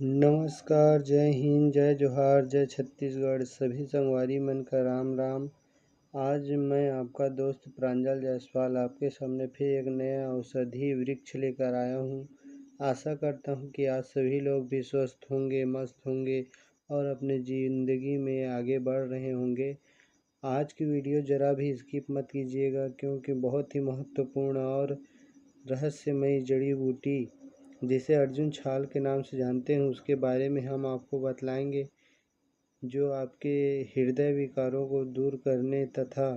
नमस्कार, जय हिंद, जय जोहार, जय छत्तीसगढ़। सभी संगवारी मन का राम राम। आज मैं आपका दोस्त प्रांजल जायसवाल आपके सामने फिर एक नया औषधि वृक्ष लेकर आया हूँ। आशा करता हूँ कि आज सभी लोग भी स्वस्थ होंगे, मस्त होंगे और अपने ज़िंदगी में आगे बढ़ रहे होंगे। आज की वीडियो ज़रा भी स्किप मत कीजिएगा, क्योंकि बहुत ही महत्वपूर्ण और रहस्यमयी जड़ी बूटी जिसे अर्जुन छाल के नाम से जानते हैं, उसके बारे में हम आपको बतलाएंगे, जो आपके हृदय विकारों को दूर करने तथा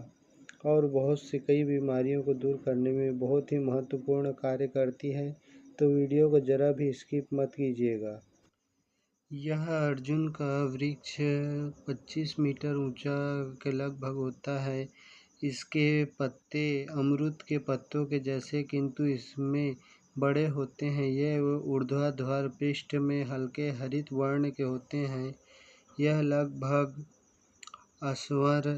और बहुत सी कई बीमारियों को दूर करने में बहुत ही महत्वपूर्ण कार्य करती है। तो वीडियो को ज़रा भी स्किप मत कीजिएगा। यह अर्जुन का वृक्ष 25 मीटर ऊंचा के लगभग होता है। इसके पत्ते अमरूद के पत्तों के जैसे, किंतु इसमें बड़े होते हैं। यह ऊर्ध्वाधर पृष्ठ में हल्के हरित वर्ण के होते हैं। यह लगभग अस्वर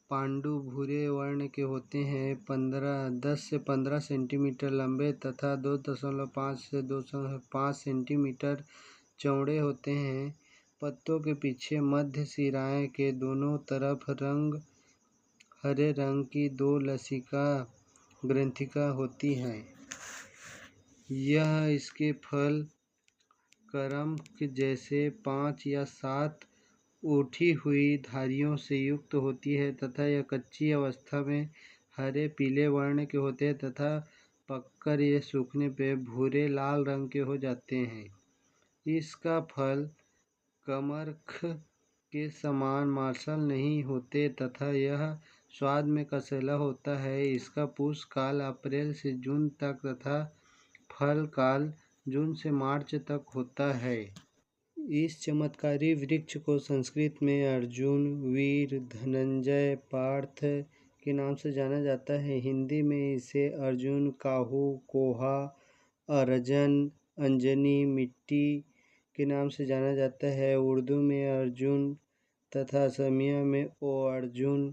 पांडु भूरे वर्ण के होते हैं। 10 से 15 सेंटीमीटर लंबे तथा 2.5 से 2.5 सेंटीमीटर चौड़े होते हैं। पत्तों के पीछे मध्य सिराएं के दोनों तरफ हरे रंग की 2 लसिका ग्रंथिका होती हैं। यह इसके फल करम के जैसे 5 या 7 उठी हुई धारियों से युक्त होती है तथा यह कच्ची अवस्था में हरे पीले वर्ण के होते हैं तथा पककर ये सूखने पे भूरे लाल रंग के हो जाते हैं। इसका फल कमरख के समान मांसल नहीं होते तथा यह स्वाद में कसैला होता है। इसका पुष्प काल अप्रैल से जून तक तथा फल काल जून से मार्च तक होता है। इस चमत्कारी वृक्ष को संस्कृत में अर्जुन, वीर, धनंजय, पार्थ के नाम से जाना जाता है। हिंदी में इसे अर्जुन, काहू, कोहा, अर्जन, अंजनी, मिट्टी के नाम से जाना जाता है। उर्दू में अर्जुन तथा असमिया में ओ अर्जुन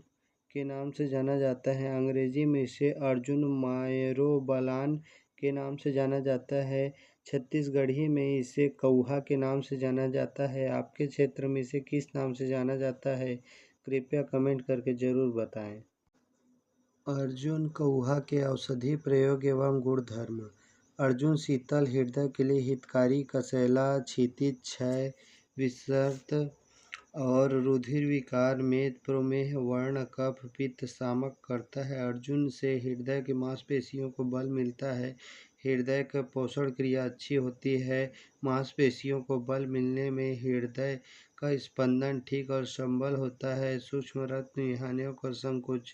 के नाम से जाना जाता है। अंग्रेजी में इसे अर्जुन मायरोबलान के नाम से जाना जाता है। छत्तीसगढ़ी में इसे कौहा के नाम से जाना जाता है। आपके क्षेत्र में इसे किस नाम से जाना जाता है, कृपया कमेंट करके ज़रूर बताएं। अर्जुन कौहा के औषधि प्रयोग एवं गुणधर्म। अर्जुन शीतल हृदय के लिए हितकारी, कसैला, क्षितिज, क्षय, विषर्त और रुधिर विकार, मेद, प्रमेह, वर्ण, कफ, पित्त शामक करता है। अर्जुन से हृदय की मांसपेशियों को बल मिलता है। हृदय का पोषण क्रिया अच्छी होती है। मांसपेशियों को बल मिलने में हृदय का स्पंदन ठीक और संबल होता है। सूक्ष्म रक्त इहानियों का संकुच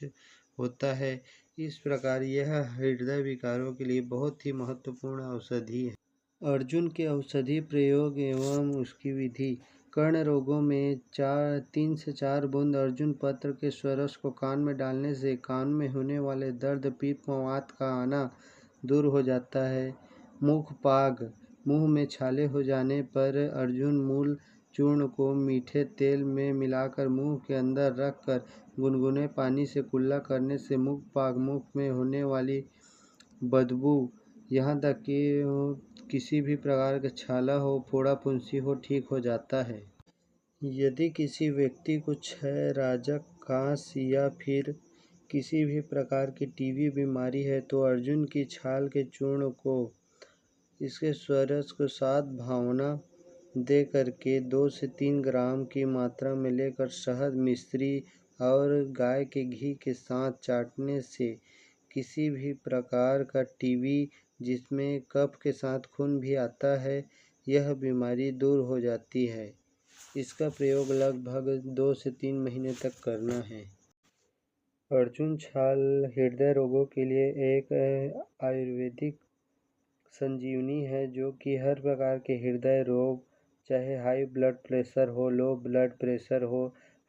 होता है। इस प्रकार यह हृदय विकारों के लिए बहुत ही महत्वपूर्ण औषधि है। अर्जुन के औषधि प्रयोग एवं उसकी विधि। कर्ण रोगों में 3 से 4 बूंद अर्जुन पत्र के स्वरस को कान में डालने से कान में होने वाले दर्द, पीप, मवात का आना दूर हो जाता है। मुख पाग, मुंह में छाले हो जाने पर अर्जुन मूल चूर्ण को मीठे तेल में मिलाकर मुंह के अंदर रखकर गुनगुने पानी से कुल्ला करने से मुख पाग, मुख में होने वाली बदबू, यहाँ तक कि किसी भी प्रकार का छाला हो, फोड़ा फुंसी हो, ठीक हो जाता है। यदि किसी व्यक्ति को क्षय, राजक, कांस या फिर किसी भी प्रकार की टीबी बीमारी है तो अर्जुन की छाल के चूर्ण को इसके स्वरस को 7 भावना दे करके 2 से 3 ग्राम की मात्रा में लेकर शहद, मिश्री और गाय के घी के साथ चाटने से किसी भी प्रकार का टीबी, जिसमें कफ के साथ खून भी आता है, यह बीमारी दूर हो जाती है। इसका प्रयोग लगभग 2 से 3 महीने तक करना है। अर्जुन छाल हृदय रोगों के लिए एक आयुर्वेदिक संजीवनी है, जो कि हर प्रकार के हृदय रोग, चाहे हाई ब्लड प्रेशर हो, लो ब्लड प्रेशर हो,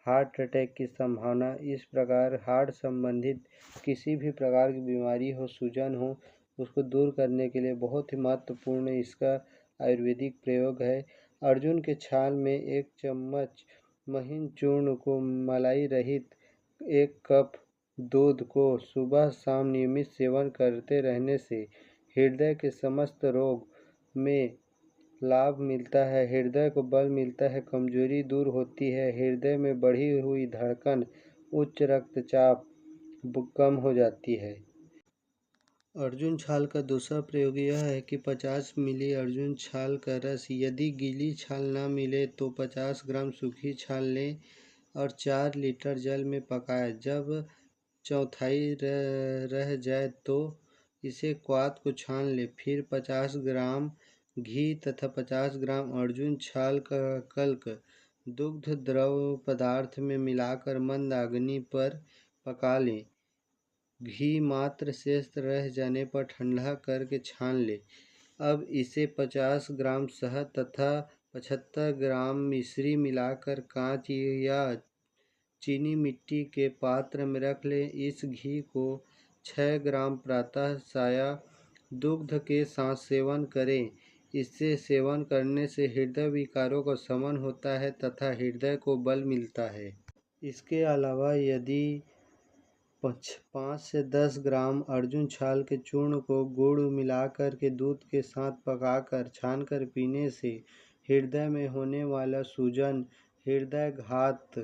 हार्ट अटैक की संभावना, इस प्रकार हार्ट संबंधित किसी भी प्रकार की बीमारी हो, सूजन हो, उसको दूर करने के लिए बहुत ही महत्वपूर्ण इसका आयुर्वेदिक प्रयोग है। अर्जुन के छाल में 1 चम्मच महीन चूर्ण को मलाई रहित 1 कप दूध को सुबह शाम नियमित सेवन करते रहने से हृदय के समस्त रोग में लाभ मिलता है, हृदय को बल मिलता है, कमजोरी दूर होती है, हृदय में बढ़ी हुई धड़कन, उच्च रक्तचाप कम हो जाती है। अर्जुन छाल का दूसरा प्रयोग यह है कि 50 मिली अर्जुन छाल का रस, यदि गीली छाल न मिले तो 50 ग्राम सूखी छाल लें और 4 लीटर जल में पकाएं। जब चौथाई रह जाए तो इसे क्वाथ को छान लें। फिर 50 ग्राम घी तथा 50 ग्राम अर्जुन छाल का कल्क दुग्ध द्रव पदार्थ में मिलाकर मंद अग्नि पर पका लें। घी मात्र शेष रह जाने पर ठंडा करके छान लें। अब इसे 50 ग्राम शहद तथा 75 ग्राम मिश्री मिलाकर कांच या चीनी मिट्टी के पात्र में रख लें। इस घी को 6 ग्राम प्रातः साया दुग्ध के साथ सेवन करें। इससे सेवन करने से हृदय विकारों का शमन होता है तथा हृदय को बल मिलता है। इसके अलावा यदि 5 से 10 ग्राम अर्जुन छाल के चूर्ण को गुड़ मिलाकर के दूध के साथ पकाकर छानकर पीने से हृदय में होने वाला सूजन, हृदयाघात,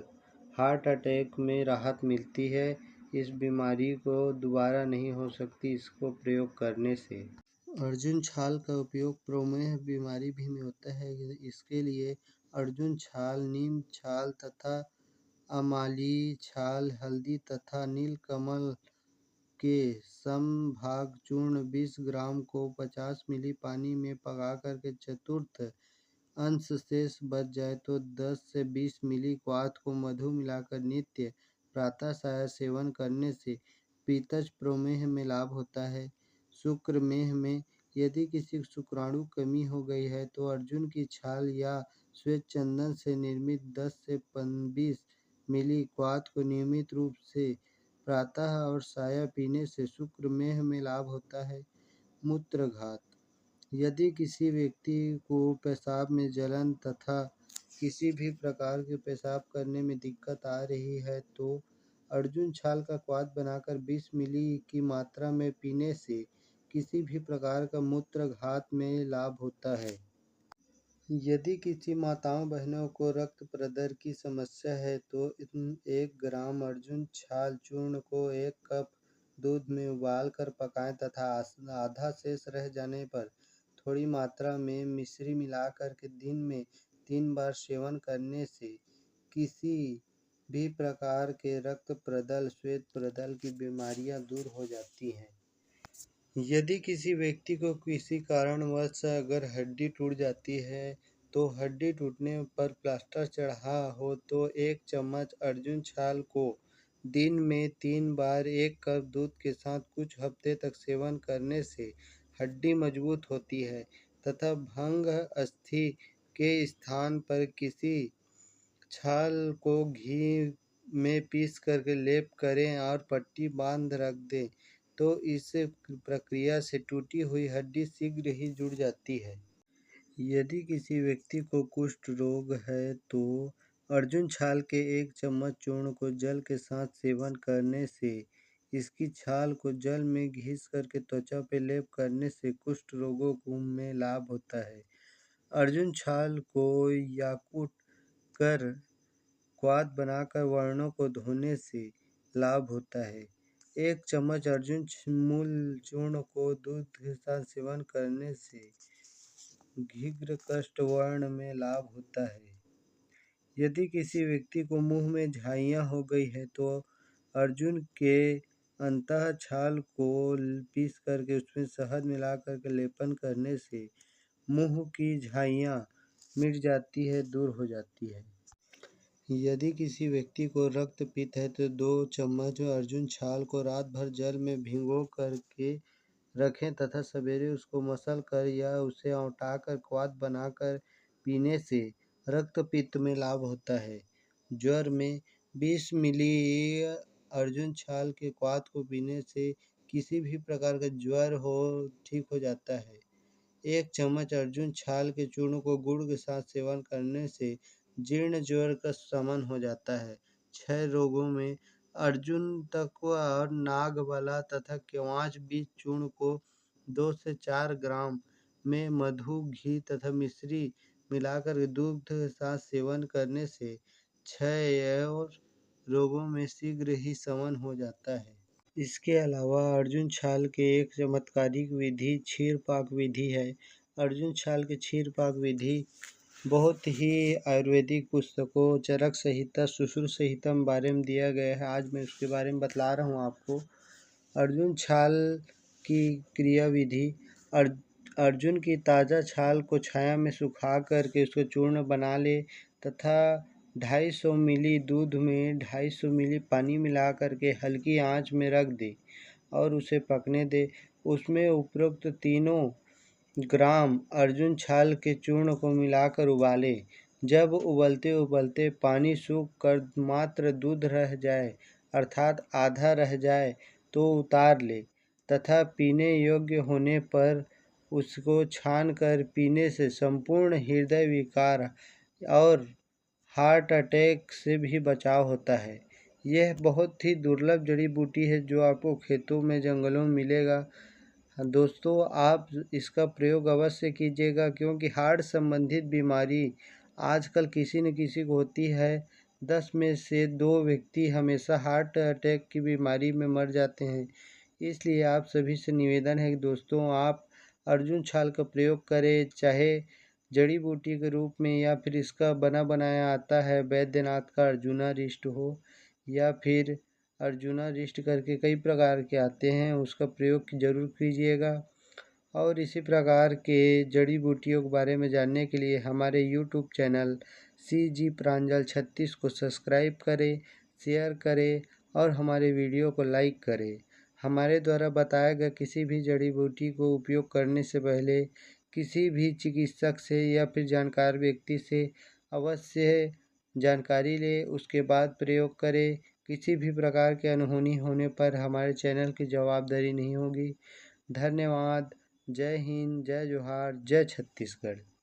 हार्ट अटैक में राहत मिलती है। इस बीमारी को दोबारा नहीं हो सकती इसको प्रयोग करने से। अर्जुन छाल का उपयोग प्रमेह बीमारी भी में होता है। इसके लिए अर्जुन छाल, नीम छाल तथा अमाली छाल, हल्दी तथा नीलकमल के समभाग चूर्ण 20 ग्राम को 50 मिली पानी में पकाकर के चतुर्थ अंश शेष बच जाए तो 10 से 20 मिली क्वाथ को मधु मिलाकर नित्य प्रातः साय सेवन करने से पीत्तज प्रमेह में लाभ होता है। शुक्रमेह में यदि किसी शुक्राणु कमी हो गई है तो अर्जुन की छाल या श्वेत चंदन से निर्मित 10 से 20 मिली क्वाथ को नियमित रूप से प्रातः और साया पीने से शुक्रमेह में लाभ होता है। मूत्रघात, यदि किसी व्यक्ति को पेशाब में जलन तथा किसी भी प्रकार के पेशाब करने में दिक्कत आ रही है तो अर्जुन छाल का क्वाथ बनाकर 20 मिली की मात्रा में पीने से किसी भी प्रकार का मूत्रघात में लाभ होता है। यदि किसी माताओं बहनों को रक्त प्रदर की समस्या है तो 1 ग्राम अर्जुन छाल चूर्ण को 1 कप दूध में उबाल कर पकाएं तथा आधा शेष रह जाने पर थोड़ी मात्रा में मिश्री मिलाकर के दिन में 3 बार सेवन करने से किसी भी प्रकार के रक्त प्रदल, श्वेत प्रदल की बीमारियां दूर हो जाती हैं। यदि किसी व्यक्ति को किसी कारणवश अगर हड्डी टूट जाती है तो हड्डी टूटने पर प्लास्टर चढ़ा हो तो 1 चम्मच अर्जुन छाल को दिन में 3 बार 1 कप दूध के साथ कुछ हफ्ते तक सेवन करने से हड्डी मजबूत होती है तथा भंग अस्थि के स्थान पर किसी छाल को घी में पीस करके लेप करें और पट्टी बांध रख दें तो इस प्रक्रिया से टूटी हुई हड्डी शीघ्र ही जुड़ जाती है। यदि किसी व्यक्ति को कुष्ठ रोग है तो अर्जुन छाल के 1 चम्मच चूर्ण को जल के साथ सेवन करने से इसकी छाल को जल में घिस करके त्वचा पर लेप करने से कुष्ठ रोगों को में लाभ होता है। अर्जुन छाल को याकुट कर क्वाथ बनाकर वर्णों को धोने से लाभ होता है। 1 चम्मच अर्जुन मूल चूर्ण को दूध के साथ सेवन करने से शीघ्र कष्ट वर्ण में लाभ होता है। यदि किसी व्यक्ति को मुंह में झाइयाँ हो गई है तो अर्जुन के अंतः छाल को पीस करके उसमें शहद मिला करके लेपन करने से मुंह की झाइयाँ मिट जाती है, दूर हो जाती है। यदि किसी व्यक्ति को रक्तपित्त है तो 2 चम्मच अर्जुन छाल को रात भर जल में भिगो करके रखें तथा सवेरे उसको मसल कर या उसे औंटाकर क्वाथ बनाकर पीने से रक्तपित्त में लाभ होता है। ज्वर में 20 मिली अर्जुन छाल के क्वाथ को पीने से किसी भी प्रकार का ज्वर हो ठीक हो जाता है। 1 चम्मच अर्जुन छाल के चूर्ण को गुड़ के साथ सेवन करने से जीर्ण ज्वर का शमन हो जाता है। क्षय रोगों में अर्जुन तत्व और नागबला तथा केवांच बीज चूर्ण को 2 से 4 ग्राम में मधु, घी तथा मिश्री मिलाकर दूध के साथ सेवन करने से क्षय और रोगों में शीघ्र ही शमन हो जाता है। इसके अलावा अर्जुन छाल के एक चमत्कारिक विधि क्षीर पाक विधि है। अर्जुन छाल की क्षीर पाक विधि बहुत ही आयुर्वेदिक पुस्तकों चरक संहिता, सुश्रुत संहिता में बारे में दिया गया है। आज मैं उसके बारे में बतला रहा हूँ आपको। अर्जुन छाल की क्रिया विधि। अर्जुन की ताज़ा छाल को छाया में सुखा करके उसको चूर्ण बना ले तथा 250 मिली दूध में 250 मिली पानी मिला करके हल्की आंच में रख दे और उसे पकने दे। उसमें उपरोक्त 3 ग्राम अर्जुन छाल के चूर्ण को मिलाकर उबाले। जब उबलते उबलते पानी सूख कर मात्र दूध रह जाए अर्थात आधा रह जाए तो उतार ले तथा पीने योग्य होने पर उसको छान कर पीने से संपूर्ण हृदय विकार और हार्ट अटैक से भी बचाव होता है। यह बहुत ही दुर्लभ जड़ी बूटी है जो आपको खेतों में, जंगलों में मिलेगा। दोस्तों, आप इसका प्रयोग अवश्य कीजिएगा क्योंकि हार्ट संबंधित बीमारी आजकल किसी न किसी को होती है। 10 में से 2 व्यक्ति हमेशा हार्ट अटैक की बीमारी में मर जाते हैं। इसलिए आप सभी से निवेदन है कि दोस्तों, आप अर्जुन छाल का प्रयोग करें, चाहे जड़ी बूटी के रूप में या फिर इसका बना बनाया आता है वैद्यनाथ का अर्जुना रिष्ट हो या फिर अर्जुना रिष्ट करके कई प्रकार के आते हैं, उसका प्रयोग ज़रूर कीजिएगा। और इसी प्रकार के जड़ी बूटियों के बारे में जानने के लिए हमारे यूट्यूब चैनल CG प्रांजल 36 को सब्सक्राइब करें, शेयर करें और हमारे वीडियो को लाइक करें। हमारे द्वारा बताया गया किसी भी जड़ी बूटी को उपयोग करने से पहले किसी भी चिकित्सक से या फिर जानकार व्यक्ति से अवश्य जानकारी लें, उसके बाद प्रयोग करें। किसी भी प्रकार की अनहोनी होने पर हमारे चैनल की जवाबदारी नहीं होगी। धन्यवाद। जय हिंद, जय जोहार, जय छत्तीसगढ़।